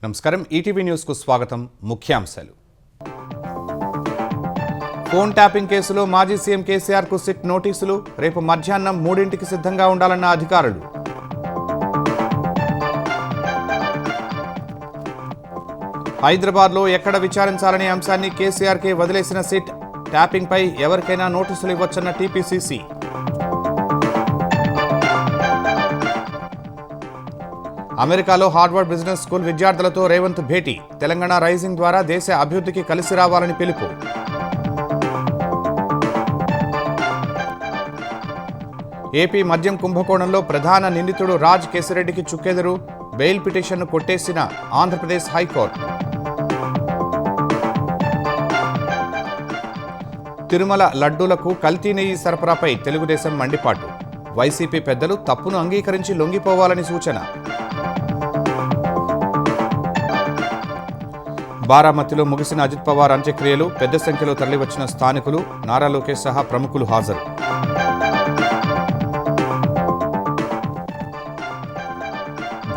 నమస్కారం ETV news కు స్వాగతం ముఖ్యాంశాలు ఫోన్ ట్యాపింగ్ కేసులో మాజీ సీఎం కేసీఆర్ కు సిట్ నోటీసులు రేపు మధ్యాహ్నం 3ంటికి సిద్ధంగా ఉండాలన్న అధికారులు హైదరాబాద్ లో ఎక్కడ విచారించాలనే అంశాన్ని కేసీఆర్ కే వదిలేసిన సిట్ ట్యాపింగ్ పై ఎవరికైనా నోటీసులు ఇవ్వొచ్చన్న టీపీసీసీ అమెరికాలో హార్వర్డ్ బిజినెస్ స్కూల్ విద్యార్థులతో రేవంత్ భేటీ తెలంగాణ రైజింగ్ ద్వారా దేశ అభివృద్ధికి కలిసి రావాలని పిలుపు ఏపీ మద్యం కుంభకోణంలో ప్రధాన నిందితుడు రాజ్ కేసిరెడ్డికి చుక్కెదురు బెయిల్ పిటిషన్ను కొట్టేసిన ఆంధ్రప్రదేశ్ హైకోర్టు తిరుమల లడ్డూలకు కల్తీ నెయ్యి సరఫరాపై తెలుగుదేశం మండిపాటు వైసీపీ పెద్దలు తప్పును అంగీకరించి లొంగిపోవాలని సూచన బారామతిలో ముగిసిన అజిత్ పవార్ అంత్యక్రియలు పెద్ద సంఖ్యలో తరలివచ్చిన స్థానికులు నారా లోకేష్ సహా ప్రముఖులు హాజరు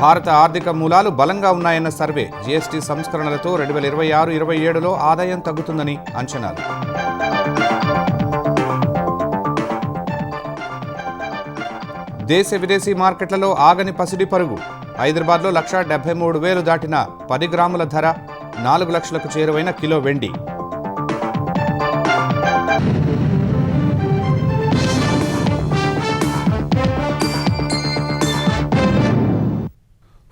భారత ఆర్థిక మూలాలు బలంగా ఉన్నాయన్న సర్వే జీఎస్టీ సంస్కరణలతో 2026-27లో ఆదాయం తగ్గుతుందని అంచనాలు దేశ విదేశీ మార్కెట్లలో ఆగని పసిడి పరుగు హైదరాబాద్లో 1,73,000 దాటిన 10 గ్రాముల ధర 4 లక్షలకు చేరువైన కిలో వెండి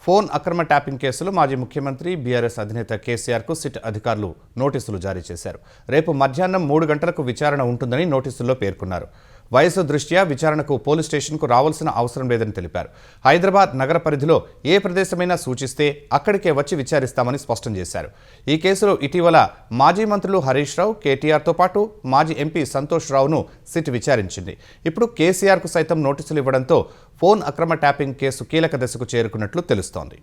ఫోన్ అక్రమ ట్యాపింగ్ కేసులో మాజీ ముఖ్యమంత్రి బీఆర్ఎస్ అధినేత కేసీఆర్కు సిట్ అధికారులు నోటీసులు జారీ చేశారు. రేపు మధ్యాహ్నం 3 గంటలకు విచారణ ఉంటుందని నోటీసుల్లో పేర్కొన్నారు. వయసు దృష్ట్యా విచారణకు పోలీస్ స్టేషన్కు రావాల్సిన అవసరం లేదని తెలిపారు. హైదరాబాద్ నగర పరిధిలో ఏ ప్రదేశమైనా సూచిస్తే అక్కడికే వచ్చి విచారిస్తామని స్పష్టం చేశారు. ఈ కేసులో ఇటీవల మాజీ మంత్రులు హరీష్ రావు, కేటీఆర్తో పాటు మాజీ ఎంపీ సంతోష్ రావును సిట్ విచారించింది. ఇప్పుడు కేసీఆర్కు సైతం నోటీసులు ఇవ్వడంతో ఫోన్ అక్రమ ట్యాపింగ్ కేసు కీలక దశకు చేరుకున్నట్లు తెలుస్తోంది.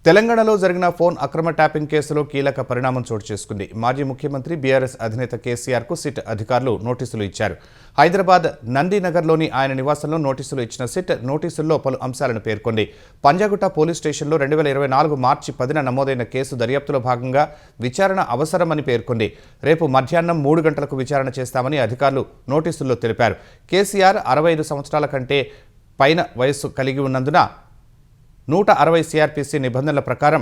తెలంగాణలో జరిగిన ఫోన్ అక్రమ ట్యాపింగ్ కేసులో కీలక పరిణామం చోటు చేసుకుంది. మాజీ ముఖ్యమంత్రి బీఆర్ఎస్ అధినేత కేసీఆర్కు సిట్ అధికారులు నోటీసులు ఇచ్చారు. హైదరాబాద్ నందినగర్లోని ఆయన నివాసంలో నోటీసులు ఇచ్చిన సిట్ నోటీసుల్లో పలు అంశాలను పేర్కొంది. పంజాగుట్ట పోలీస్ స్టేషన్లో 2024 మార్చి 10న నమోదైన కేసు దర్యాప్తులో భాగంగా విచారణ అవసరమని పేర్కొంది. రేపు మధ్యాహ్నం 3 గంటలకు విచారణ చేస్తామని అధికారులు నోటీసుల్లో తెలిపారు. కేసీఆర్ 65 సంవత్సరాల కంటే పైన వయస్సు కలిగి ఉన్నందున 160 సిఆర్పిసి నిబంధనల ప్రకారం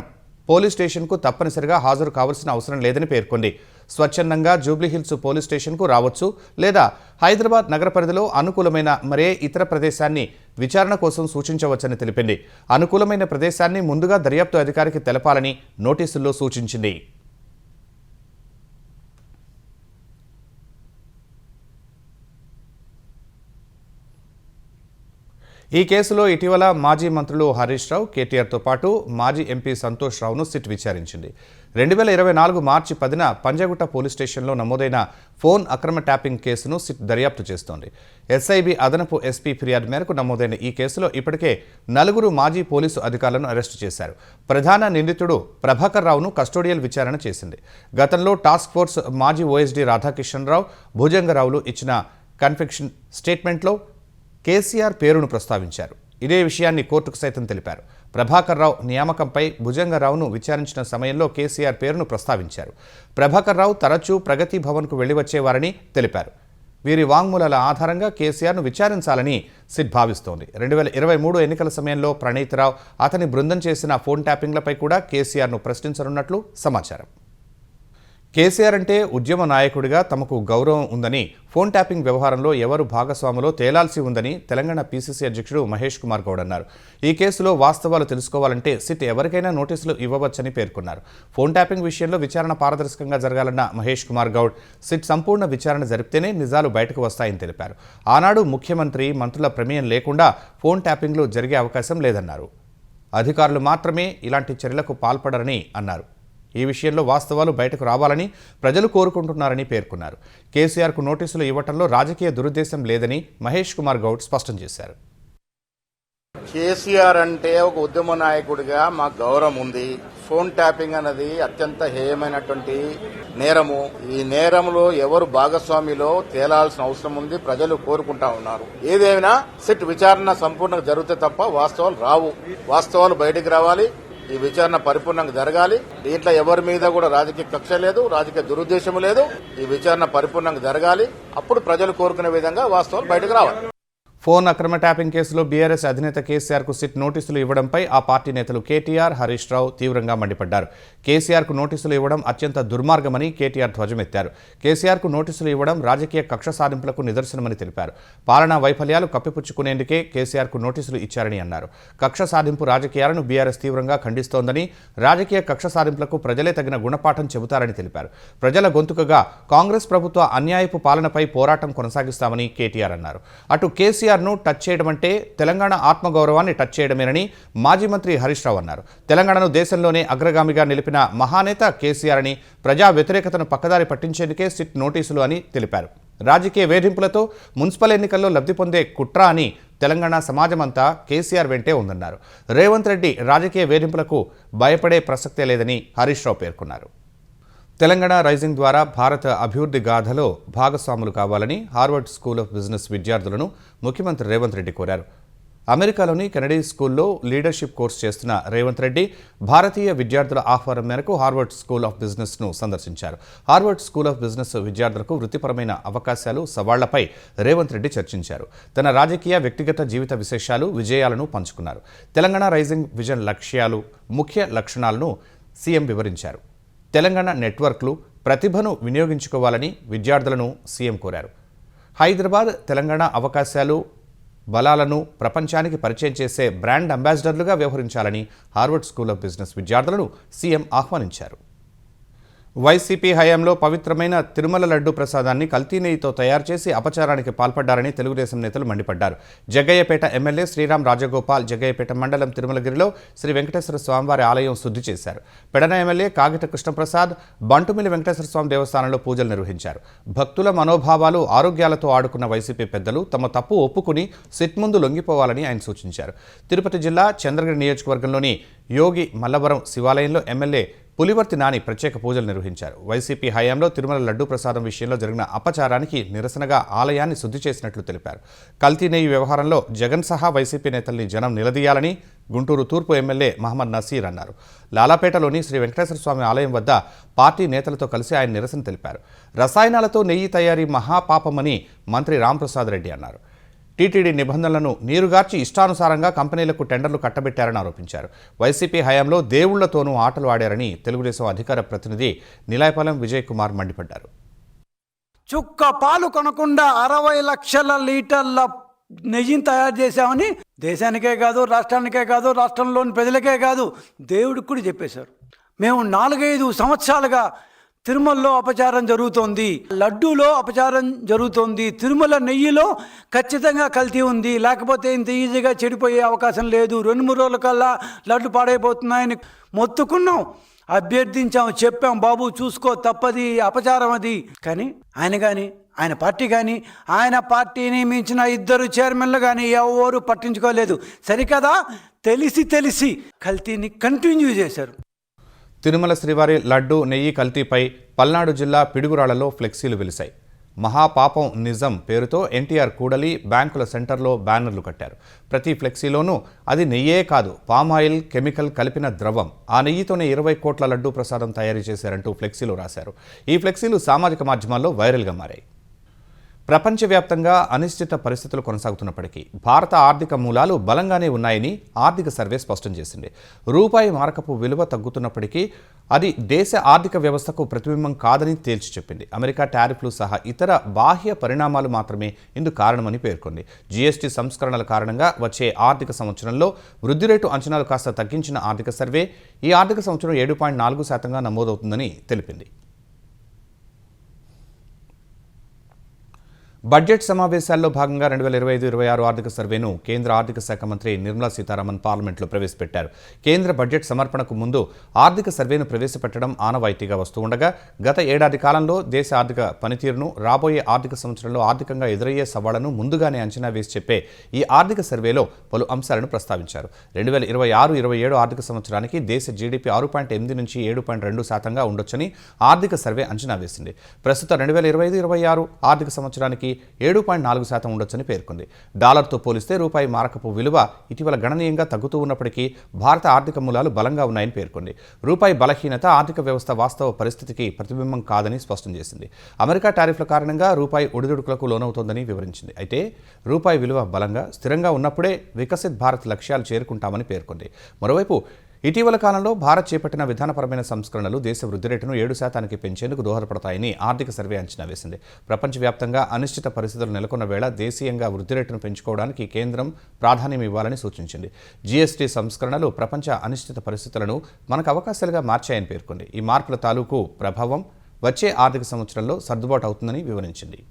పోలీస్ స్టేషన్కు తప్పనిసరిగా హాజరు కావాల్సిన అవసరం లేదని పేర్కొంది. స్వచ్ఛందంగా జూబ్లీహిల్స్ పోలీస్ స్టేషన్కు రావచ్చు లేదా హైదరాబాద్ నగర పరిధిలో అనుకూలమైన మరే ఇతర ప్రదేశాన్ని విచారణ కోసం సూచించవచ్చని తెలిపింది. అనుకూలమైన ప్రదేశాన్ని ముందుగా దర్యాప్తు అధికారికి తెలపాలని నోటీసుల్లో సూచించింది. ఈ కేసులో ఇటీవల మాజీ మంత్రులు హరీష్ రావు, కేటీఆర్తో పాటు మాజీ ఎంపీ సంతోష్ రావును సిట్ విచారించింది. 2024 మార్చి 10న పంజాగుట్ట పోలీస్ స్టేషన్లో నమోదైన ఫోన్ అక్రమ ట్యాపింగ్ కేసును సిట్ దర్యాప్తు చేస్తోంది. ఎస్ఐబి అదనపు ఎస్పీ ఫిర్యాదు మేరకు నమోదైన ఈ కేసులో ఇప్పటికే 4 మాజీ పోలీసు అధికారులను అరెస్టు చేశారు. ప్రధాన నిందితుడు ప్రభాకర్ రావును కస్టోడియల్ విచారణ చేసింది. గతంలో టాస్క్ ఫోర్స్ మాజీ ఓఎస్డీ రాధాకిషన్ రావు, భుజంగరావులు ఇచ్చిన కన్ఫెక్షన్ స్టేట్మెంట్లో కేసీఆర్ పేరును ప్రస్తావించారు. ఇదే విషయాన్ని కోర్టుకు సైతం తెలిపారు. ప్రభాకర్ రావు నియామకంపై భుజంగరావును విచారించిన సమయంలో కేసీఆర్ పేరును ప్రస్తావించారు. ప్రభాకర్ రావు తరచూ ప్రగతి భవన్కు వెళ్లివచ్చేవారని తెలిపారు. వీరి వాంగ్మూలాల ఆధారంగా కేసీఆర్ను విచారించాలని సిట్ భావిస్తోంది. 2023 ఎన్నికల సమయంలో ప్రణీత్ రావు, అతని బృందం చేసిన ఫోన్ ట్యాపింగ్లపై కూడా కేసీఆర్ను ప్రశ్నించనున్నట్లు సమాచారం. కేసీఆర్ అంటే ఉద్యమ నాయకుడిగా తమకు గౌరవం ఉందని, ఫోన్ ట్యాపింగ్ వ్యవహారంలో ఎవరు భాగస్వాములో తేలాల్సి ఉందని తెలంగాణ పీసీసీ అధ్యక్షుడు మహేష్ కుమార్ గౌడ్ అన్నారు. ఈ కేసులో వాస్తవాలు తెలుసుకోవాలంటే సిట్ ఎవరికైనా నోటీసులు ఇవ్వవచ్చని పేర్కొన్నారు. ఫోన్ ట్యాపింగ్ విషయంలో విచారణ పారదర్శకంగా జరగాలన్న మహేష్ కుమార్ గౌడ్ సిట్ సంపూర్ణ విచారణ జరిపితేనే నిజాలు బయటకు వస్తాయని తెలిపారు. ఆనాడు ముఖ్యమంత్రి, మంత్రుల ప్రమేయం లేకుండా ఫోన్ ట్యాపింగ్లు జరిగే అవకాశం లేదన్నారు. అధికారులు మాత్రమే ఇలాంటి చర్యలకు పాల్పడరని అన్నారు. ఈ విషయంలో వాస్తవాలు బయటకు రావాలని ప్రజలు కోరుకుంటున్నారని పేర్కొన్నారు. కేసీఆర్కు నోటీసులు ఇవ్వడంలో రాజకీయ దురుద్దేశం లేదని మహేష్ కుమార్ గౌడ్ స్పష్టం చేశారు. కేసీఆర్ అంటే ఒక ఉద్యమ నాయకుడిగా మాకు గౌరవం ఉంది. ఫోన్ ట్యాపింగ్ అన్నది అత్యంత హేయమైనటువంటి నేరము. ఈ నేరంలో ఎవరు భాగస్వామిలో తేలాల్సిన అవసరం ఉంది. ప్రజలు కోరుకుంటా ఉన్నారు. ఏదేమైనా సిట్ విచారణ సంపూర్ణంగా జరిగితే తప్ప వాస్తవాలు రావు. వాస్తవాలు బయటికి రావాలి. ఈ విచారణ పరిపూర్ణంగా జరగాలి. దీంట్లో ఎవరి మీద కూడా రాజకీయ కక్ష లేదు, రాజకీయ దురుద్దేశం లేదు. ఈ విచారణ పరిపూర్ణంగా జరగాలి. అప్పుడు ప్రజలు కోరుకునే విధంగా వాస్తవాలు బయటకు రావాలి. ఫోన్ అక్రమ ట్యాపింగ్ కేసులో బీఆర్ఎస్ అధినేత కేసీఆర్కు సిట్ నోటీసులు ఇవ్వడంపై ఆ పార్టీ నేతలు కేటీఆర్, హరీష్ రావు తీవ్రంగా మండిపడ్డారు. కేసీఆర్కు నోటీసులు ఇవ్వడం అత్యంత దుర్మార్గమని కేటీఆర్ ధ్వజమెత్తారు. కేసీఆర్కు నోటీసులు ఇవ్వడం రాజకీయ కక్ష సాధింపులకు నిదర్శనమని తెలిపారు. పాలనా వైఫల్యాలు కప్పిపుచ్చుకునేందుకే కేసీఆర్కు నోటీసులు ఇచ్చారని అన్నారు. కక్ష సాధింపు రాజకీయాలను బీఆర్ఎస్ తీవ్రంగా ఖండిస్తోందని, రాజకీయ కక్ష సాధింపులకు ప్రజలే తగిన గుణపాఠం చెబుతారని తెలిపారు. ప్రజల గొంతుకగా కాంగ్రెస్ ప్రభుత్వ అన్యాయపు పాలనపై పోరాటం కొనసాగిస్తామని కేటీఆర్ అన్నారు. అటు కేసీఆర్ టచ్ చేయడం అంటే తెలంగాణ ఆత్మగౌరవాన్ని టచ్ చేయడమేనని మాజీ మంత్రి హరీష్ రావు అన్నారు. తెలంగాణను దేశంలోనే అగ్రగామిగా నిలిపిన మహానేత కేసీఆర్ అని, ప్రజా వ్యతిరేకతను పక్కదారి పట్టించేందుకే సిట్ నోటీసులు అని తెలిపారు. రాజకీయ వేధింపులతో మున్సిపల్ ఎన్నికల్లో లబ్ధి పొందే కుట్ర అని తెలంగాణ సమాజమంతా కేసీఆర్ వెంటే ఉందన్నారు. రేవంత్ రెడ్డి రాజకీయ వేధింపులకు భయపడే ప్రసక్తే లేదని హరీష్ రావు పేర్కొన్నారు. తెలంగాణ రైజింగ్ ద్వారా భారత అభివృద్ధి గాథలో భాగస్వాములు కావాలని హార్వర్డ్ స్కూల్ ఆఫ్ బిజినెస్ విద్యార్థులను ముఖ్యమంత్రి రేవంత్ రెడ్డి కోరారు. అమెరికాలోని కెనడీ స్కూల్లో లీడర్షిప్ కోర్సు చేస్తున్న రేవంత్ రెడ్డి భారతీయ విద్యార్థుల ఆహ్వానం మేరకు హార్వర్డ్ స్కూల్ ఆఫ్ బిజినెస్ను సందర్శించారు. హార్వర్డ్ స్కూల్ ఆఫ్ బిజినెస్ విద్యార్థులకు వృత్తిపరమైన అవకాశాలు, సవాళ్లపై రేవంత్ రెడ్డి చర్చించారు. తన రాజకీయ, వ్యక్తిగత జీవిత విశేషాలు, విజయాలను పంచుకున్నారు. తెలంగాణ రైజింగ్ విజన్ లక్ష్యాలు, ముఖ్య లక్షణాలను సీఎం వివరించారు. తెలంగాణ నెట్వర్క్లు, ప్రతిభను వినియోగించుకోవాలని విద్యార్థులను సీఎం కోరారు. హైదరాబాద్ తెలంగాణ అవకాశాలు, బలాలను ప్రపంచానికి పరిచయం చేసే బ్రాండ్ అంబాసిడర్లుగా వ్యవహరించాలని హార్వర్డ్ స్కూల్ ఆఫ్ బిజినెస్ విద్యార్థులను సీఎం ఆహ్వానించారు. వైసీపీ హయాంలో పవిత్రమైన తిరుమల లడ్డు ప్రసాదాన్ని కల్తీ నెయ్యితో తయారు చేసి అపచారానికి పాల్పడ్డారని తెలుగుదేశం నేతలు మండిపడ్డారు. జగ్గయ్యపేట ఎమ్మెల్యే శ్రీరామ్ రాజగోపాల్ జగ్గయ్యపేట మండలం తిరుమలగిరిలో శ్రీ వెంకటేశ్వర స్వామివారి ఆలయం శుద్ధి చేశారు. పెడన ఎమ్మెల్యే కాగిట కృష్ణప్రసాద్ బంటుమిల్లి వెంకటేశ్వర స్వామి దేవస్థానంలో పూజలు నిర్వహించారు. భక్తుల మనోభావాలు, ఆరోగ్యాలతో ఆడుకున్న వైసీపీ పెద్దలు తమ తప్పు ఒప్పుకుని సిట్ ముందు లొంగిపోవాలని ఆయన సూచించారు. తిరుపతి జిల్లా చంద్రగిరి నియోజకవర్గంలోని యోగి మల్లవరం శివాలయంలో ఎమ్మెల్యే పులివర్తి నాని ప్రత్యేక పూజలు నిర్వహించారు. వైసీపీ హయాంలో తిరుమల లడ్డూ ప్రసాదం విషయంలో జరిగిన అపచారానికి నిరసనగా ఆలయాన్ని శుద్ధి చేసినట్లు తెలిపారు. కల్తీ నెయ్యి వ్యవహారంలో జగన్ సహా వైసీపీ నేతల్ని జనం నిలదీయాలని గుంటూరు తూర్పు ఎమ్మెల్యే మహమ్మద్ నసీర్ అన్నారు. లాలాపేటలోని శ్రీ వెంకటేశ్వర స్వామి ఆలయం వద్ద పార్టీ నేతలతో కలిసి ఆయన నిరసన తెలిపారు. రసాయనాలతో నెయ్యి తయారీ మహాపాపమని మంత్రి రాంప్రసాద్ రెడ్డి అన్నారు. టీటీడీ నిబంధనలను నీరుగార్చి ఇష్టానుసారంగా కంపెనీలకు టెండర్లు కట్టబెట్టారని ఆరోపించారు. వైసీపీ హయాంలో దేవుళ్లతోనూ ఆటలు ఆడారని తెలుగుదేశం అధికార ప్రతినిధి నిలాయపాలెం విజయ్ కుమార్ మండిపడ్డారు. చుక్క పాలు కొనకుండా 60 లక్షల లీటర్ల నెయ్యిని తయారు చేశామని దేశానికే కాదు, రాష్ట్రానికే కాదు, రాష్ట్రంలోని ప్రజలకే కాదు, దేవుడికి కూడా చెప్పేశారు. మేము 4-5 సంవత్సరాలుగా తిరుమలలో అపచారం జరుగుతోంది, లడ్డూలో అపచారం జరుగుతోంది, తిరుమల నెయ్యిలో ఖచ్చితంగా కల్తీ ఉంది, లేకపోతే ఇంత ఈజీగా చెడిపోయే అవకాశం లేదు, 2-3 రోజుల కల్లా లడ్డు పాడైపోతున్నాయని మొత్తుకున్నాం, అభ్యర్థించాం, చెప్పాం, బాబు చూసుకో తప్పది, అపచారం అది. కానీ ఆయన పార్టీ కానీ ఆయన పార్టీని మించిన 2 చైర్మన్లు కానీ ఎవరు పట్టించుకోలేదు. సరికదా, తెలిసి కల్తీని కంటిన్యూ చేశారు. తిరుమల శ్రీవారి లడ్డు, నెయ్యి కల్తీపై పల్నాడు జిల్లా పిడుగురాళ్లలో ఫ్లెక్సీలు వెలిశాయి. మహాపాపం నిజం పేరుతో ఎన్టీఆర్ కూడలి బ్యాంకుల సెంటర్లో బ్యానర్లు కట్టారు. ప్రతి ఫ్లెక్సీలోనూ అది నెయ్యే కాదు, పామాయిల్ కెమికల్ కలిపిన ద్రవం, ఆ నెయ్యితోనే 20 కోట్ల లడ్డూ ప్రసాదం తయారు చేశారంటూ ఫ్లెక్సీలు రాశారు. ఈ ఫ్లెక్సీలు సామాజిక మాధ్యమాల్లో వైరల్గా మారాయి. ప్రపంచవ్యాప్తంగా అనిశ్చిత పరిస్థితులు కొనసాగుతున్నప్పటికీ భారత ఆర్థిక మూలాలు బలంగానే ఉన్నాయని ఆర్థిక సర్వే స్పష్టం చేసింది. రూపాయి మారకపు విలువ తగ్గుతున్నప్పటికీ అది దేశ ఆర్థిక వ్యవస్థకు ప్రతిబింబం కాదని తేల్చి చెప్పింది. అమెరికా టారిఫ్లు సహా ఇతర బాహ్య పరిణామాలు మాత్రమే ఇందుకు కారణమని పేర్కొంది. జీఎస్టీ సంస్కరణల కారణంగా వచ్చే ఆర్థిక సంవత్సరంలో వృద్ధి రేటు అంచనాలు కాస్త తగ్గించిన ఆర్థిక సర్వే ఈ ఆర్థిక సంవత్సరం 7.4% నమోదవుతుందని తెలిపింది. బడ్జెట్ సమావేశాల్లో భాగంగా 2025-26 ఆర్థిక సర్వేను కేంద్ర ఆర్థిక శాఖ మంత్రి నిర్మలా సీతారామన్ పార్లమెంట్లో ప్రవేశపెట్టారు. కేంద్ర బడ్జెట్ సమర్పణకు ముందు ఆర్థిక సర్వేను ప్రవేశపెట్టడం ఆనవాయితీగా వస్తూ ఉండగా గత ఏడాది కాలంలో దేశ ఆర్థిక పనితీరును, రాబోయే ఆర్థిక సంవత్సరంలో ఆర్థికంగా ఎదురయ్యే సవాళ్లను ముందుగానే అంచనా వేసి చెప్పే ఈ ఆర్థిక సర్వేలో పలు అంశాలను ప్రస్తావించారు. 2026-27 ఆర్థిక సంవత్సరానికి దేశ జీడీపీ 6.8 నుంచి 7.2% ఉండొచ్చని ఆర్థిక సర్వే అంచనా వేసింది. ప్రస్తుత 2025-26 ఆర్థిక సంవత్సరానికి 7.4% ఉండొచ్చని పేర్కొంది. డాలర్తో పోలిస్తే రూపాయి మారకపు విలువ ఇటీవల గణనీయంగా తగ్గుతూ ఉన్నప్పటికీ భారత ఆర్థిక మూలాలు బలంగా ఉన్నాయని పేర్కొంది. రూపాయి బలహీనత ఆర్థిక వ్యవస్థ వాస్తవ పరిస్థితికి ప్రతిబింబం కాదని స్పష్టం చేసింది. అమెరికా టారిఫ్ల కారణంగా రూపాయి ఒడిదుడుకులకు లోనవుతోందని వివరించింది. అయితే రూపాయి విలువ బలంగా, స్థిరంగా ఉన్నప్పుడే వికసిత్ భారత్ లక్ష్యాలు చేరుకుంటామని పేర్కొంది. మరోవైపు ఇటీవల కాలంలో భారత్ చేపట్టిన విధానపరమైన సంస్కరణలు దేశ వృద్ధి రేటును 7% పెంచేందుకు దోహదపడతాయని ఆర్థిక సర్వే అంచనా వేసింది. ప్రపంచవ్యాప్తంగా అనిశ్చిత పరిస్థితులు నెలకొన్న వేళ దేశీయంగా వృద్ధి రేటును పెంచుకోవడానికి కేంద్రం ప్రాధాన్యం ఇవ్వాలని సూచించింది. జీఎస్టీ సంస్కరణలు ప్రపంచ అనిశ్చిత పరిస్థితులను మనకు అవకాశాలుగా మార్చాయని పేర్కొంది. ఈ మార్పుల తాలూకు ప్రభావం వచ్చే ఆర్థిక సంవత్సరంలో సర్దుబాటు అవుతుందని వివరించింది.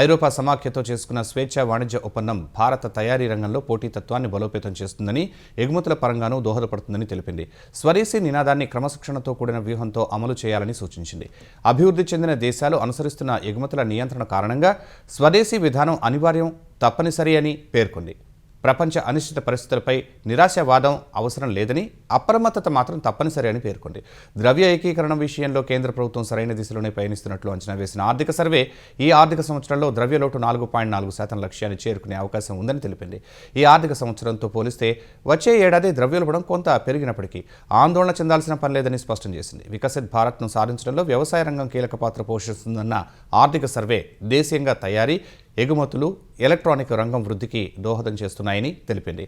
ఐరోపా సమాఖ్యతో చేసుకున్న స్వేచ్ఛా వాణిజ్య ఒప్పందం భారత తయారీ రంగంలో పోటీతత్వాన్ని బలోపేతం చేస్తుందని, ఎగుమతుల పరంగానూ దోహదపడుతుందని తెలిపింది. స్వదేశీ నినాదాన్ని క్రమశిక్షణతో కూడిన వ్యూహంతో అమలు చేయాలని సూచించింది. అభివృద్ధి చెందిన దేశాలు అనుసరిస్తున్న ఎగుమతుల నియంత్రణ కారణంగా స్వదేశీ విధానం అనివార్యం, తప్పనిసరి అని పేర్కొంది. ప్రపంచ అనిశ్చిత పరిస్థితులపై నిరాశావాదం అవసరం లేదని, అప్రమత్తత మాత్రం తప్పనిసరి అని పేర్కొంది. ద్రవ్య ఏకీకరణ విషయంలో కేంద్ర ప్రభుత్వం సరైన దిశలోనే పయనిస్తున్నట్లు అంచనా వేసిన ఆర్థిక సర్వే ఈ ఆర్థిక సంవత్సరంలో ద్రవ్యలోటు 4.4% లక్ష్యాన్ని చేరుకునే అవకాశం ఉందని తెలిపింది. ఈ ఆర్థిక సంవత్సరంతో పోలిస్తే వచ్చే ఏడాది ద్రవ్యోల్బణం కొంత పెరిగినప్పటికీ ఆందోళన చెందాల్సిన పని లేదని స్పష్టం చేసింది. వికసిత్ భారత్ను సాధించడంలో వ్యవసాయ రంగం కీలక పాత్ర పోషిస్తుందన్న ఆర్థిక సర్వే దేశీయంగా తయారీ, ఎగుమతులు, ఎలక్ట్రానిక్ రంగం వృద్ధికి దోహదం చేస్తున్నాయని తెలిపింది.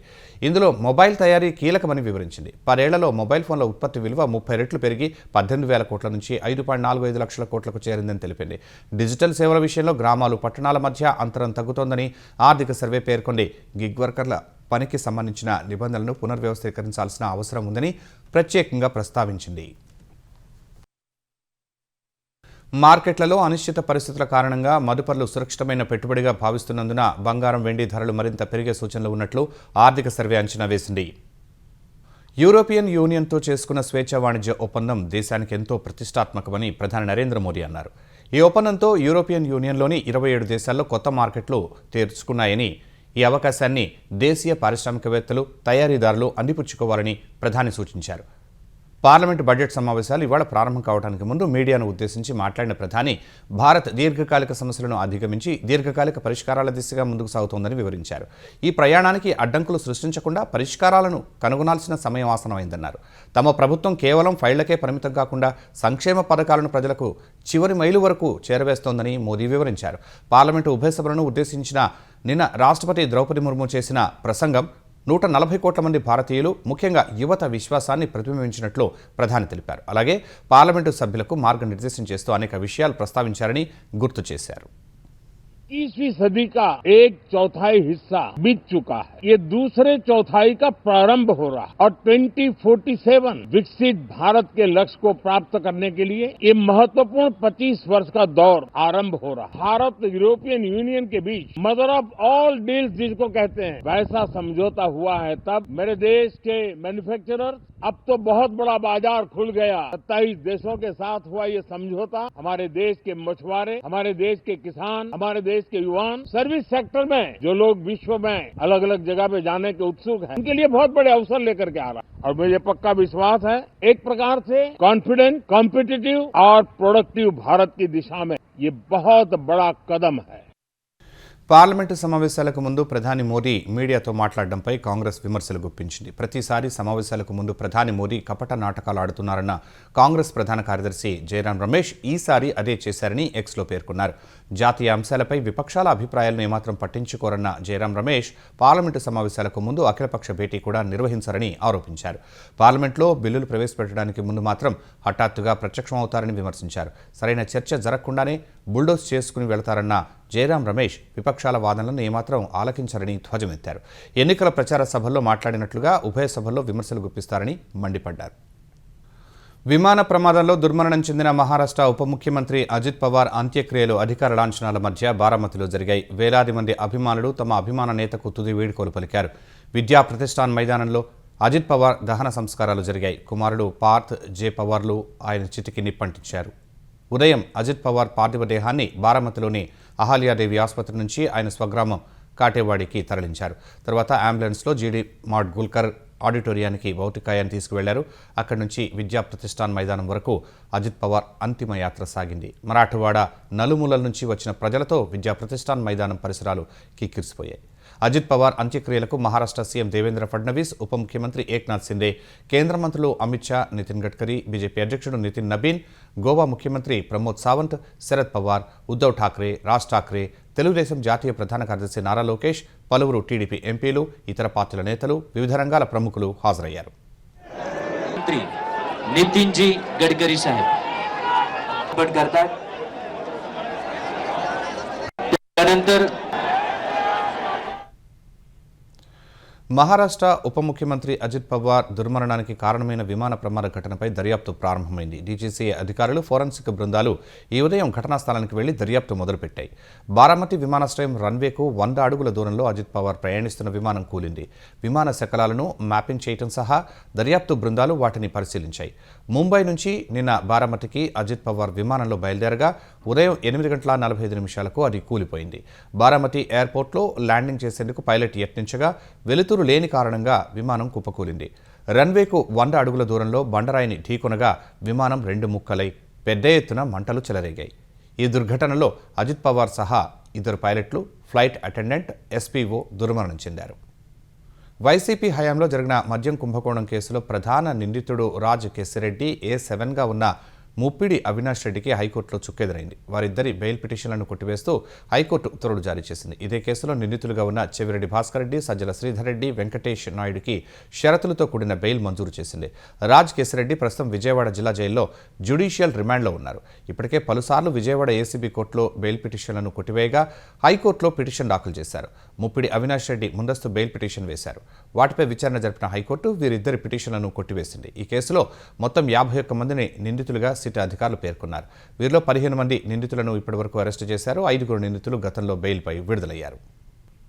ఇందులో మొబైల్ తయారీ కీలకమని వివరించింది. 10 ఏళ్లలో మొబైల్ ఫోన్ల ఉత్పత్తి విలువ 30 రెట్లు పెరిగి 18,000 కోట్ల నుంచి 5.45 లక్షల కోట్లకు చేరిందని తెలిపింది. డిజిటల్ సేవల విషయంలో గ్రామాలు, పట్టణాల మధ్య అంతరం తగ్గుతోందని ఆర్థిక సర్వే పేర్కొంది. గిగ్ వర్కర్ల పనికి సంబంధించిన నిబంధనలను పునర్వ్యవస్థీకరించాల్సిన అవసరం ఉందని ప్రత్యేకంగా ప్రస్తావించింది. మార్కెట్లలో అనిశ్చిత పరిస్థితుల కారణంగా మదుపర్లు సురక్షితమైన పెట్టుబడిగా భావిస్తున్నందున బంగారం, వెండి ధరలు మరింత పెరిగే సూచనలు ఉన్నట్లు ఆర్థిక సర్వే అంచనా వేసింది. యూరోపియన్ యూనియన్తో చేసుకున్న స్వేచ్ఛా వాణిజ్య ఒప్పందం దేశానికి ఎంతో ప్రతిష్టాత్మకమని ప్రధాని నరేంద్ర మోదీ అన్నారు. ఈ ఒప్పందంతో యూరోపియన్ యూనియన్లోని 27 దేశాల్లో కొత్త మార్కెట్లు తెరుచుకున్నాయని, ఈ అవకాశాన్ని దేశీయ పారిశ్రామికవేత్తలు, తయారీదారులు అందిపుచ్చుకోవాలని ప్రధాని సూచించారు. పార్లమెంటు బడ్జెట్ సమావేశాలు ఇవాళ ప్రారంభం కావడానికి ముందు మీడియాను ఉద్దేశించి మాట్లాడిన ప్రధాని భారత్ దీర్ఘకాలిక సమస్యలను అధిగమించి దీర్ఘకాలిక పరిష్కారాల దిశగా ముందుకు సాగుతోందని వివరించారు. ఈ ప్రయాణానికి అడ్డంకులు సృష్టించకుండా పరిష్కారాలను కనుగొనాల్సిన సమయం ఆసనమైందన్నారు. తమ ప్రభుత్వం కేవలం ఫైళ్లకే పరిమితం కాకుండా సంక్షేమ పథకాలను ప్రజలకు చివరి మైలు వరకు చేరవేస్తోందని మోదీ వివరించారు. పార్లమెంటు ఉభయ సభలను ఉద్దేశించిన నిన్న రాష్ట్రపతి ద్రౌపది ముర్ము చేసిన ప్రసంగం 140 కోట్ల మంది భారతీయులు, ముఖ్యంగా యువత విశ్వాసాన్ని ప్రతిబింబించినట్లు ప్రధాని తెలిపారు. అలాగే పార్లమెంటు సభ్యులకు మార్గనిర్దేశం చేస్తూ అనేక విషయాలు ప్రస్తావించారని గుర్తు చేశారు. 21वीं सदी का 1/4 हिस्सा बीत चुका है. ये दूसरे चौथाई का प्रारंभ हो रहा है और 2047 विकसित भारत के लक्ष्य को प्राप्त करने के लिए ये महत्वपूर्ण 25 वर्ष का दौर आरंभ हो रहा है. भारत यूरोपियन यूनियन के बीच मदर ऑफ ऑल डील्स जिसको कहते हैं, वैसा समझौता हुआ है. तब मेरे देश के मैन्युफैक्चरर अब तो बहुत बड़ा बाजार खुल गया. 27 देशों के साथ हुआ ये समझौता हमारे देश के मछुआरे, हमारे देश के किसान, हमारे देश के युवान, सर्विस सेक्टर में जो लोग विश्व में अलग अलग जगह पे जाने के उत्सुक हैं, उनके लिए बहुत बड़े अवसर लेकर के आ रहा है. और मुझे पक्का विश्वास है एक प्रकार से कॉन्फिडेंट, कॉम्पिटिटिव और प्रोडक्टिव भारत की दिशा में ये बहुत बड़ा कदम है. పార్లమెంటు సమావేశాలకు ముందు ప్రధాని మోదీ మీడియాతో మాట్లాడడంపై కాంగ్రెస్ విమర్శలు గుప్పించింది. ప్రతిసారి సమావేశాలకు ముందు ప్రధాని మోదీ కపట నాటకాలు ఆడుతున్నారన్న కాంగ్రెస్ ప్రధాన కార్యదర్శి జయరాం రమేష్ ఈసారి అదే చేశారని ఎక్స్లో పేర్కొన్నారు. జాతీయ అంశాలపై విపక్షాల అభిప్రాయాలను ఏమాత్రం పట్టించుకోరన్న జయరాం రమేష్ పార్లమెంటు సమావేశాలకు ముందు అఖిలపక్ష భేటీ కూడా నిర్వహించారని ఆరోపించారు. పార్లమెంట్లో బిల్లులు ప్రవేశపెట్టడానికి ముందు మాత్రం హఠాత్తుగా ప్రత్యక్షమవుతారని విమర్శించారు. సరైన చర్చ జరగకుండానే బుల్డోజ్ చేసుకుని వెళతారన్న జయరాం రమేష్ విపక్షాల వాదనలను ఏమాత్రం ఆలకించారని ధ్వజమెత్తారు. ఎన్నికల ప్రచార సభల్లో మాట్లాడినట్లుగా ఉభయ సభల్లో విమర్శలు గుప్పిస్తారని మండిపడ్డారు. విమాన ప్రమాదంలో దుర్మరణం చెందిన మహారాష్ట్ర ఉప ముఖ్యమంత్రి అజిత్ పవార్ అంత్యక్రియలు అధికార లాంఛనాల మధ్య బారామతిలో జరిగాయి. వేలాది మంది అభిమానులు తమ అభిమాన నేతకు తుది వీడ్కోలు పలికారు. విద్యా ప్రతిష్టాన్ మైదానంలో అజిత్ పవార్ దహన సంస్కారాలు జరిగాయి. కుమారుడు పార్థ్ జే పవార్లు ఆయన చితికి నిప్పంటించారు. ఉదయం అజిత్ పవార్ పార్థివ దేహాన్ని బారామతిలోని అహల్యాదేవి ఆసుపత్రి నుంచి ఆయన స్వగ్రామం కాటేవాడికి తరలించారు. తర్వాత అంబులెన్స్లో జీడీ మాడ్గుల్కర్ ఆడిటోరియానికి భౌతికాయాన్ని తీసుకువెళ్లారు. అక్కడి నుంచి విద్యా ప్రతిష్టాన్ మైదానం వరకు అజిత్ పవార్ అంతిమ యాత్ర సాగింది. మరాఠవాడ నలుమూలల నుంచి వచ్చిన ప్రజలతో విద్యా ప్రతిష్టాన్ మైదానం పరిసరాలు కిక్కిరిసిపోయాయి. అజిత్ పవార్ అంత్యక్రియలకు మహారాష్ట్ర సీఎం దేవేంద్ర ఫడ్నవీస్, ఉప ముఖ్యమంత్రి ఏక్నాథ్ సిందే, కేంద్ర మంత్రులు అమిత్ షా, నితిన్ గడ్కరీ, బీజేపీ అధ్యక్షుడు నితిన్ నబీన్, గోవా ముఖ్యమంత్రి ప్రమోద్ సావంత్, శరద్ పవార్, ఉద్ధవ్ ఠాక్రే, రాజ్ ఠాక్రే, తెలుగుదేశం జాతీయ ప్రధాన కార్యదర్శి నారా లోకేష్, పలువురు టీడీపీ ఎంపీలు, ఇతర పార్టీల నేతలు, వివిధ రంగాల ప్రముఖులు హాజరయ్యారు. नितीन जी गडकरी साहेब करतात. त्यानंतर మహారాష్ట్ర ఉప ముఖ్యమంత్రి అజిత్ పవార్ దుర్మరణానికి కారణమైన విమాన ప్రమాద ఘటనపై దర్యాప్తు ప్రారంభమైంది. డీజీసీఏ అధికారులు, ఫోరెన్సిక్ బృందాలు ఈ ఉదయం ఘటనా స్థలానికి వెళ్లి దర్యాప్తు మొదలుపెట్టాయి. బారామతి విమానాశ్రయం రన్వేకు 100 అడుగుల దూరంలో అజిత్ పవార్ ప్రయాణిస్తున్న విమానం కూలింది. విమాన శకలాలను మ్యాపింగ్ చేయడం సహా దర్యాప్తు బృందాలు వాటిని పరిశీలించాయి. ముంబై నుంచి నిన్న బారామతికి అజిత్ పవార్ విమానంలో బయలుదేరగా ఉదయం 8:45 అది కూలిపోయింది. బారామతి ఎయిర్పోర్ట్లో ల్యాండింగ్ చేసేందుకు పైలట్ యత్నించగా వెలుతురు లేని కారణంగా విమానం కుప్పకూలింది. రన్వేకు 100 అడుగుల దూరంలో బండరాయిని ఢీకొనగా విమానం 2 ముక్కలై పెద్ద ఎత్తున మంటలు చెలరేగాయి. ఈ దుర్ఘటనలో అజిత్ పవార్ సహా 2 పైలట్లు, ఫ్లైట్ అటెండెంట్, ఎస్పీఓ దుర్మరణం చెందారు. వైసీపీ హయాంలో జరిగిన మద్యం కుంభకోణం కేసులో ప్రధాన నిందితుడు రాజ్ కెసిరెడ్డి A7గా ఉన్న ముప్పిడి అవినాష్ రెడ్డికి హైకోర్టులో చుక్కెదురైంది. వారిద్దరి బెయిల్ పిటిషన్లను కొట్టివేస్తూ హైకోర్టు ఉత్తర్వులు జారీ చేసింది. ఇదే కేసులో నిందితులుగా ఉన్న చెవిరెడ్డి భాస్కర్ రెడ్డి, సజ్జల శ్రీధర్ రెడ్డి, వెంకటేష్ నాయుడుకి షరతులతో కూడిన బెయిల్ మంజూరు చేసింది. రాజ్ కేసిరెడ్డి ప్రస్తుతం విజయవాడ జిల్లా జైల్లో జ్యుడిషియల్ రిమాండ్లో ఉన్నారు. ఇప్పటికే పలుసార్లు విజయవాడ ఏసీబీ కోర్టులో బెయిల్ పిటిషన్లను కొట్టివేయగా హైకోర్టులో పిటిషన్ దాఖలు చేశారు. ముప్పిడి అవినాష్ రెడ్డి ముందస్తు బెయిల్ పిటిషన్ వేశారు. వాటిపై విచారణ జరిపిన హైకోర్టు వీరిద్దరి పిటిషన్లను కొట్టివేసింది. ఈ కేసులో మొత్తం 51 మందిని నిందితులుగా సిట్ అధికారులు పేర్కొన్నారు. వీరిలో 15 మంది నిందితులను ఇప్పటివరకు అరెస్టు చేశారు. 5 నిందితులు గతంలో బెయిల్పై విడుదలయ్యారు.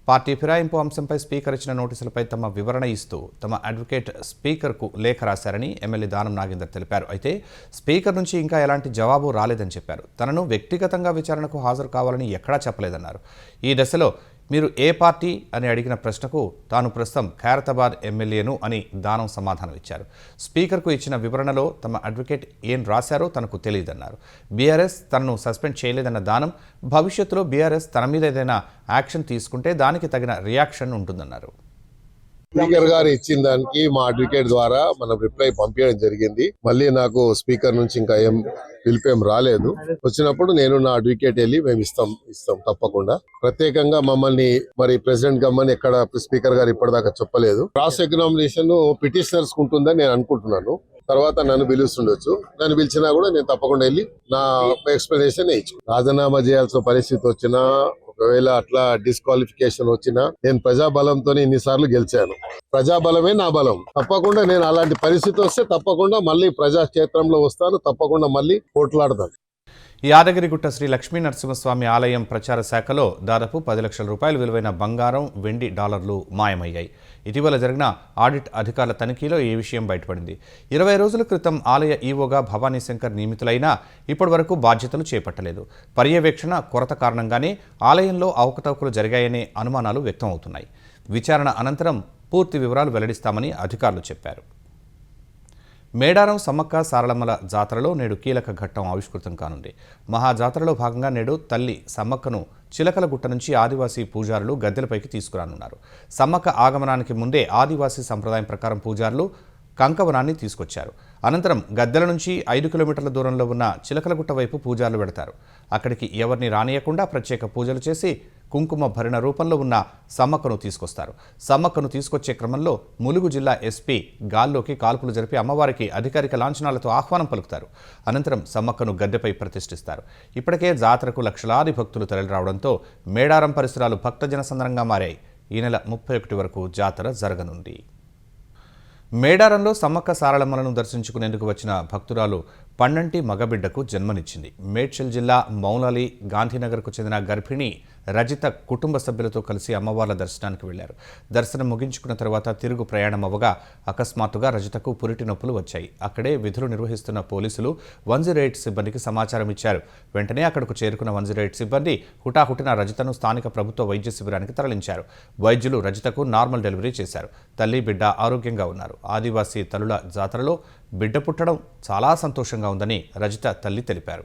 పార్టీ ఫిరాయింపు అంశంపై స్పీకర్ ఇచ్చిన నోటీసులపై తమ వివరణ ఇస్తూ తమ అడ్వకేట్ స్పీకర్కు లేఖ రాశారని ఎమ్మెల్యే దానం నాగేందర్ తెలిపారు. అయితే స్పీకర్ నుంచి ఇంకా ఎలాంటి జవాబు రాలేదని చెప్పారు. తనను వ్యక్తిగతంగా విచారణకు హాజరు కావాలని ఎక్కడా చెప్పలేదన్నారు. ఈ దశలో మీరు ఏ పార్టీ అని అడిగిన ప్రశ్నకు తాను ప్రస్తుతం ఖైరతాబాద్ ఎమ్మెల్యేను అని దానం సమాధానం ఇచ్చారు. స్పీకర్కు ఇచ్చిన వివరణలో తమ అడ్వకేట్ ఏం రాశారో తనకు తెలియదన్నారు. బీఆర్ఎస్ తనను సస్పెండ్ చేయలేదన్న దానం భవిష్యత్తులో బీఆర్ఎస్ తన మీద ఏదైనా యాక్షన్ తీసుకుంటే దానికి తగిన రియాక్షన్ ఉంటుందన్నారు. స్పీకర్ గారు ఇచ్చిన దానికి మా అడ్వకేట్ ద్వారా మనం రిప్లై పంపించడం జరిగింది. మళ్ళీ నాకు స్పీకర్ నుంచి ఇంకా ఏం పిలిపేం రాలేదు. వచ్చినప్పుడు నేను నా అడ్వకేట్ వెళ్ళి మేము ఇస్తాం తప్పకుండా. ప్రత్యేకంగా మమ్మల్ని మరి ప్రెసిడెంట్ గమ్మని ఎక్కడ స్పీకర్ గారు ఇప్పటిదాకా చెప్పలేదు. క్రాస్ ఎగ్జామినేషన్ పిటిషనర్స్ ఉంటుందని నేను అనుకుంటున్నాను. తర్వాత నన్ను పిలుస్తుండొచ్చు. నన్ను పిలిచినా కూడా నేను తప్పకుండా వెళ్ళి నా ఎక్స్ప్లెనేషన్ ఇచ్చు. రాజీనామా చేయాల్సిన పరిస్థితి వచ్చినా, ఒకవేళ అట్లా డిస్క్వాలిఫికేషన్ వచ్చినా, నేను ప్రజాబలంతో ఇన్నిసార్లు గెలిచాను. ప్రజాబలమే నా బలం. తప్పకుండా నేను అలాంటి పరిస్థితి వస్తే తప్పకుండా మళ్ళీ ప్రజాక్షేత్రంలో వస్తాను. తప్పకుండా మళ్ళీ పోట్లాడతాను. యాదగిరిగుట్ట శ్రీ లక్ష్మీ నరసింహస్వామి ఆలయం ప్రచార శాఖలో దాదాపు 10 లక్షల రూపాయలు విలువైన బంగారం, వెండి, డాలర్లు మాయమయ్యాయి. ఇటీవల జరిగిన ఆడిట్ అధికారుల తనిఖీలో ఈ విషయం బయటపడింది. 20 రోజుల క్రితం ఆలయ ఈవోగా భవానీశంకర్ నియమితులైనా ఇప్పటివరకు బాధ్యతలు చేపట్టలేదు. పర్యవేక్షణ కొరత కారణంగానే ఆలయంలో అవకతవకలు జరిగాయనే అనుమానాలు వ్యక్తమవుతున్నాయి. విచారణ అనంతరం పూర్తి వివరాలు వెల్లడిస్తామని అధికారులు చెప్పారు. మేడారం సమ్మక్క సారలమ్మల జాతరలో నేడు కీలక ఘట్టం ఆవిష్కృతం కానుంది. మహాజాతరలో భాగంగా నేడు తల్లి సమ్మక్కను చిలకలగుట్ట నుంచి ఆదివాసీ పూజారులు గద్దెలపైకి తీసుకురానున్నారు. సమ్మక్క ఆగమనానికి ముందే ఆదివాసీ సంప్రదాయం ప్రకారం పూజారులు కంకవనాన్ని తీసుకొచ్చారు. అనంతరం గద్దెల నుంచి 5 కిలోమీటర్ల దూరంలో ఉన్న చిలకలగుట్ట వైపు పూజారులు వెడతారు. అక్కడికి ఎవరిని రానియకుండా ప్రత్యేక పూజలు చేసి కుంకుమ భరణ రూపంలో ఉన్న సమ్మక్కను తీసుకొస్తారు. సమ్మక్కను తీసుకొచ్చే క్రమంలో ములుగు జిల్లా ఎస్పీ గాల్లోకి కాల్పులు జరిపి అమ్మవారికి అధికారిక లాంఛనాలతో ఆహ్వానం పలుకుతారు. అనంతరం సమ్మక్కను గద్దెపై ప్రతిష్ఠిస్తారు. ఇప్పటికే జాతరకు లక్షలాది భక్తులు తరలిరావడంతో మేడారం పరిసరాలు భక్తజన సందరంగా మారాయి. ఈ నెల 31 వరకు జాతర జరగనుంది. మేడారంలో సమ్మక్క సారళమ్మలను దర్శించుకునేందుకు వచ్చిన భక్తురాలు పన్నంటి మగబిడ్డకు జన్మనిచ్చింది. మేడ్చల్ జిల్లా మౌలాలి గాంధీనగర్కు చెందిన గర్భిణి రజిత కుటుంబ సభ్యులతో కలిసి అమ్మవార్ల దర్శనానికి వెళ్లారు. దర్శనం ముగించుకున్న తర్వాత తిరుగు ప్రయాణం అవ్వగా అకస్మాత్తుగా రజితకు పురిటి నొప్పులు వచ్చాయి. అక్కడే విధులు నిర్వహిస్తున్న పోలీసులు 108 సిబ్బందికి సమాచారం ఇచ్చారు. వెంటనే అక్కడకు చేరుకున్న 108 సిబ్బంది హుటాహుటిన రజితను స్థానిక ప్రభుత్వ వైద్య శిబిరానికి తరలించారు. వైద్యులు రజితకు నార్మల్ డెలివరీ చేశారు. తల్లి బిడ్డ ఆరోగ్యంగా ఉన్నారు. ఆదివాసీ తల్లుల జాతరలో బిడ్డ పుట్టడం చాలా సంతోషంగా ఉందని రజిత తల్లి తెలిపారు.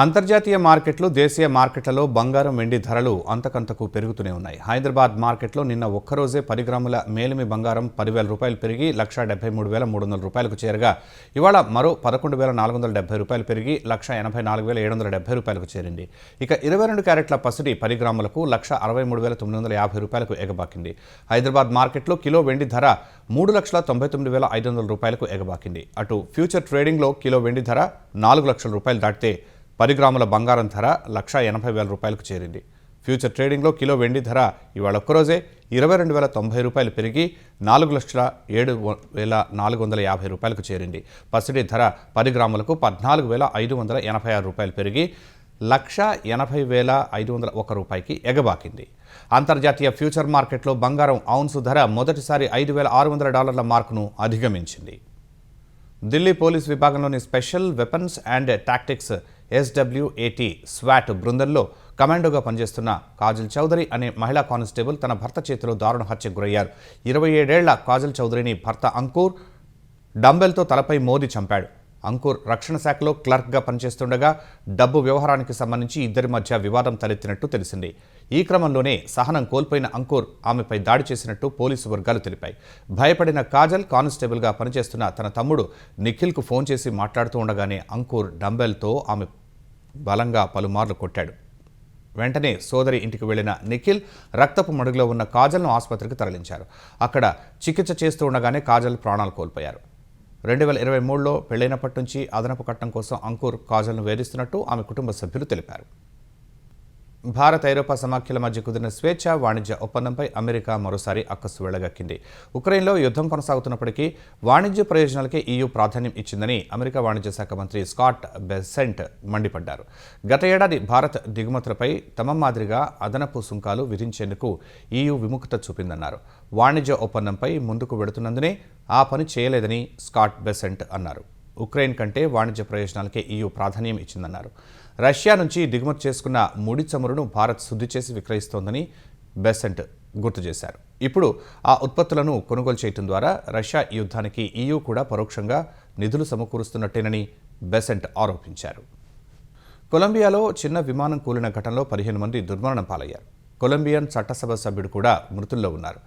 అంతర్జాతీయ మార్కెట్లు, దేశీయ మార్కెట్లలో బంగారం, వెండి ధరలు అంతకంతకు పెరుగుతూనే ఉన్నాయి. హైదరాబాద్ మార్కెట్లో నిన్న ఒక్కరోజే 10 గ్రాముల మేలిమి బంగారం 10,000 రూపాయలు పెరిగి 1,73,300 రూపాయలకు చేరగా ఇవాళ మరో 11,470 రూపాయలు పెరిగి 1,84,770 రూపాయలకు చేరింది. ఇక 22 క్యారెట్ల పసిడి 10 గ్రాములకు 1,63,950 రూపాయలకు ఎగబాకింది. హైదరాబాద్ మార్కెట్లో కిలో వెండి ధర 3,99,500 రూపాయలకు ఎగబాకింది. అటు ఫ్యూచర్ ట్రేడింగ్లో కిలో వెండి ధర 4 లక్షల రూపాయలు దాటితే 10 గ్రాముల బంగారం ధర 1,80,000 రూపాయలకు చేరింది. ఫ్యూచర్ ట్రేడింగ్లో కిలో వెండి ధర ఇవాళ ఒక్కరోజే 22,090 రూపాయలు పెరిగి 4,07,450 రూపాయలకు చేరింది. పసిడి ధర 10 గ్రాములకు 14,586 రూపాయలు పెరిగి 1,80,501 రూపాయికి ఎగబాకింది. అంతర్జాతీయ ఫ్యూచర్ మార్కెట్లో బంగారం ఔన్సు ధర మొదటిసారి $5,600 మార్కును అధిగమించింది. ఢిల్లీ పోలీస్ విభాగంలోని special weapons and tactics SWAT స్వాట్ బృందంలో కమాండోగా పనిచేస్తున్న కాజల్ చౌదరి అనే మహిళా కానిస్టేబుల్ తన భర్త చేతిలో దారుణ హత్యకు గురయ్యారు. 27 ఏళ్ల కాజల్ చౌదరిని భర్త అంకుర్ డంబెల్తో తలపై మోదీ చంపాడు. అంకుర్ రక్షణ శాఖలో క్లర్క్గా పనిచేస్తుండగా డబ్బు వ్యవహారానికి సంబంధించి ఇద్దరి మధ్య వివాదం తలెత్తినట్టు తెలిసింది. ఈ క్రమంలోనే సహనం కోల్పోయిన అంకుర్ ఆమెపై దాడి చేసినట్టు పోలీసు వర్గాలు తెలిపాయి. భయపడిన కాజల్ కానిస్టేబుల్గా పనిచేస్తున్న తన తమ్ముడు నిఖిల్కు ఫోన్ చేసి మాట్లాడుతూ ఉండగానే అంకుర్ డంబెల్తో ఆమె బలంగా పలుమార్లు కొట్టాడు. వెంటనే సోదరి ఇంటికి వెళ్లిన నిఖిల్ రక్తపు మడుగులో ఉన్న కాజల్ను ఆసుపత్రికి తరలించారు. అక్కడ చికిత్స చేస్తూ ఉండగానే కాజల్ ప్రాణాలు కోల్పోయారు. 2023లో పెళ్లైనప్పటి నుంచి అదనపు కట్నం కోసం అంకుర్ కాజల్ను వేధిస్తున్నట్టు ఆమె కుటుంబ సభ్యులు తెలిపారు. భారత్, ఐరోపా సమాఖ్యల మధ్య కుదిరిన స్వేచ్ఛ వాణిజ్య ఒప్పందంపై అమెరికా మరోసారి అక్కసు వెళ్లగక్కింది. ఉక్రెయిన్లో యుద్ధం కొనసాగుతున్నప్పటికీ వాణిజ్య ప్రయోజనాలకే EU ప్రాధాన్యం ఇచ్చిందని అమెరికా వాణిజ్య శాఖ మంత్రి స్కాట్ బెసెంట్ మండిపడ్డారు. గత ఏడాది భారత్ దిగుమతులపై తమ మాదిరిగా అదనపు సుంకాలు విధించేందుకు EU విముఖత చూపిందన్నారు. వాణిజ్య ఒప్పందంపై ముందుకు వెడుతున్నందునే ఆ పని చేయలేదని స్కాట్ బెసెంట్ అన్నారు. ఉక్రెయిన్ కంటే వాణిజ్య ప్రయోజనాలకే EU ప్రాధాన్యం ఇచ్చిందన్నారు. రష్యా నుంచి దిగుమతి చేసుకున్న ముడి చమురును భారత్ శుద్ధి చేసి విక్రయిస్తోందని బెసెంట్ గుర్తు చేశారు. ఇప్పుడు ఆ ఉత్పత్తులను కొనుగోలు చేయడం ద్వారా రష్యా యుద్ధానికి EU కూడా పరోక్షంగా నిధులు సమకూరుస్తున్నట్టేనని బెసెంట్ ఆరోపించారు. కొలంబియాలో చిన్న విమానం కూలిన ఘటనలో 15 మంది దుర్మరణం పాలయ్యారు. కొలంబియన్ చట్టసభ సభ్యుడు కూడా మృతుల్లో ఉన్నారు.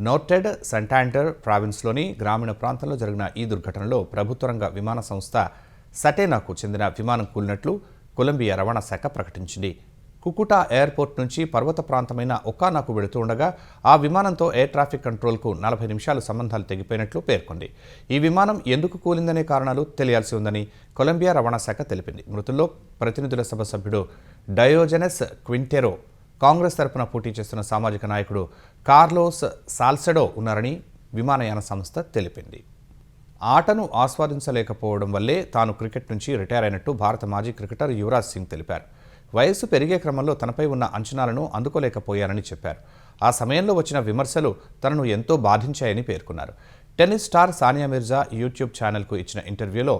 నోర్టెడ్ సంటాండర్ ప్రావిన్స్లోని గ్రామీణ ప్రాంతంలో జరిగిన ఈ దుర్ఘటనలో ప్రభుత్వ రంగ విమాన సంస్థ సటేనాకు చెందిన విమానం కూలినట్లు కొలంబియా రవాణా శాఖ ప్రకటించింది. కుకుటా ఎయిర్పోర్ట్ నుంచి పర్వత ప్రాంతమైన ఒకానాకు వెళుతూ ఉండగా ఆ విమానంతో ఎయిర్ ట్రాఫిక్ కంట్రోల్కు 40 నిమిషాలు సంబంధాలు తెగిపోయినట్లు పేర్కొంది. ఈ విమానం ఎందుకు కూలిందనే కారణాలు తెలియాల్సి ఉందని కొలంబియా రవాణా శాఖ తెలిపింది. మృతుల్లో ప్రతినిధుల సభ సభ్యుడు డయోజెనెస్ క్వింటెరో, కాంగ్రెస్ తరపున పోటీ చేస్తున్న సామాజిక నాయకుడు కార్లోస్ సాల్సెడో ఉన్నారని విమానయాన సంస్థ తెలిపింది. ఆటను ఆస్వాదించలేకపోవడం వల్లే తాను క్రికెట్ నుంచి రిటైర్ అయినట్టు భారత మాజీ క్రికెటర్ యువరాజ్ సింగ్ తెలిపారు. వయస్సు పెరిగే క్రమంలో తనపై ఉన్న అంచనాలను అందుకోలేకపోయానని చెప్పారు. ఆ సమయంలో వచ్చిన విమర్శలు తనను ఎంతో బాధించాయని పేర్కొన్నారు. Tennis star Sania Mirza YouTube ఛానల్కు ఇచ్చిన ఇంటర్వ్యూలో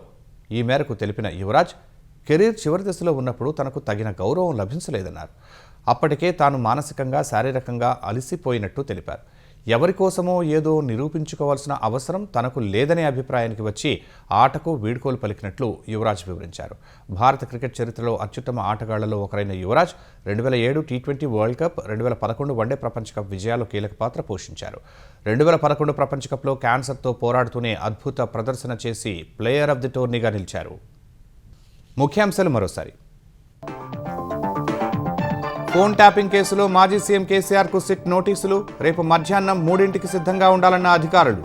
ఈ మేరకు తెలిపిన యువరాజ్ కెరీర్ చివరి దశలో ఉన్నప్పుడు తనకు తగిన గౌరవం లభించలేదన్నారు. అప్పటికే తాను మానసికంగా, శారీరకంగా అలసిపోయినట్టు తెలిపారు. ఎవరి కోసమో ఏదో నిరూపించుకోవాల్సిన అవసరం తనకు లేదనే అభిప్రాయానికి వచ్చి ఆటకు వీడ్కోలు పలికినట్లు యువరాజ్ వివరించారు. భారత క్రికెట్ చరిత్రలో అత్యుత్తమ ఆటగాళ్లలో ఒకరైన Yuvraj 2007 T20 world cup, 2011 one day ప్రపంచ కప్ విజయాల్లో కీలక పాత్ర పోషించారు. 2011 ప్రపంచ కప్లో క్యాన్సర్తో పోరాడుతూనే అద్భుత ప్రదర్శన చేసి ప్లేయర్ ఆఫ్ ది టోర్నీగా నిలిచారు. ముఖ్యాంశాలు మరోసారి. ఫోన్ ట్యాపింగ్ కేసులో మాజీ సీఎం కేసీఆర్కు సిట్ నోటీసులు. రేపు మధ్యాహ్నం 3ంటికి సిద్ధంగా ఉండాలన్న అధికారులు.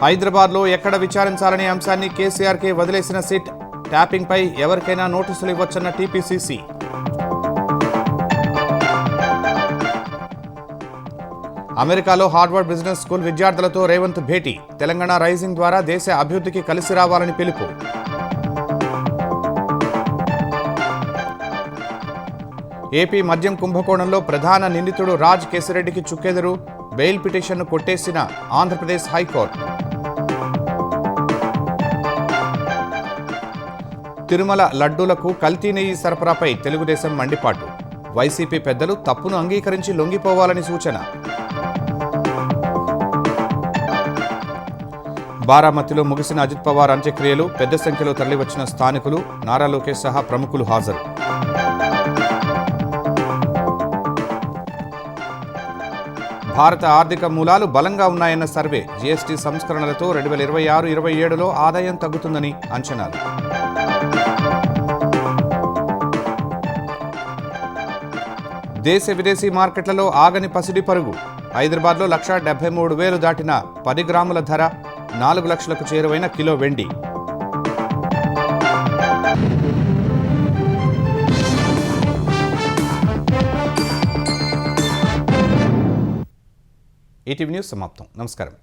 హైదరాబాద్లో ఎక్కడ విచారించాలనే అంశాన్ని కేసీఆర్కే వదిలేసిన సిట్. ట్యాపింగ్పై ఎవరికైనా నోటీసులు ఇవ్వొచ్చన్న టీపీసీసీ. అమెరికాలో హార్వర్డ్ బిజినెస్ స్కూల్ విద్యార్థులతో రేవంత్ భేటీ. తెలంగాణ రైజింగ్ ద్వారా దేశ అభివృద్ధికి కలిసి రావాలని పిలుపు. ఏపీ మద్యం కుంభకోణంలో ప్రధాన నిందితుడు రాజ్ కేసిరెడ్డికి చుక్కెదురు. బెయిల్ పిటిషన్ను కొట్టేసిన ఆంధ్రప్రదేశ్ హైకోర్టు. తిరుమల లడ్డూలకు కల్తీ నెయ్యి సరఫరాపై తెలుగుదేశం మండిపాటు. వైసీపీ పెద్దలు తప్పును అంగీకరించి లొంగిపోవాలని సూచన. బారామతిలో ముగిసిన అజిత్ పవార్ అంత్యక్రియలు. పెద్ద సంఖ్యలో తరలివచ్చిన స్థానికులు. నారా లోకేష్ సహా ప్రముఖులు హాజరు. భారత ఆర్థిక మూలాలు బలంగా ఉన్నాయన్న సర్వే. జీఎస్టీ సంస్కరణలతో 2026-27లో ఆదాయం తగ్గుతుందని అంచనాలు. దేశ విదేశీ మార్కెట్లలో ఆగని పసిడి పరుగు. హైదరాబాద్లో 1,73,000 దాటిన 10 గ్రాముల ధర. 4 లక్షలకు చేరువైన కిలో వెండి. ఈటీవీ న్యూస్ సమాప్తం. నమస్కారం.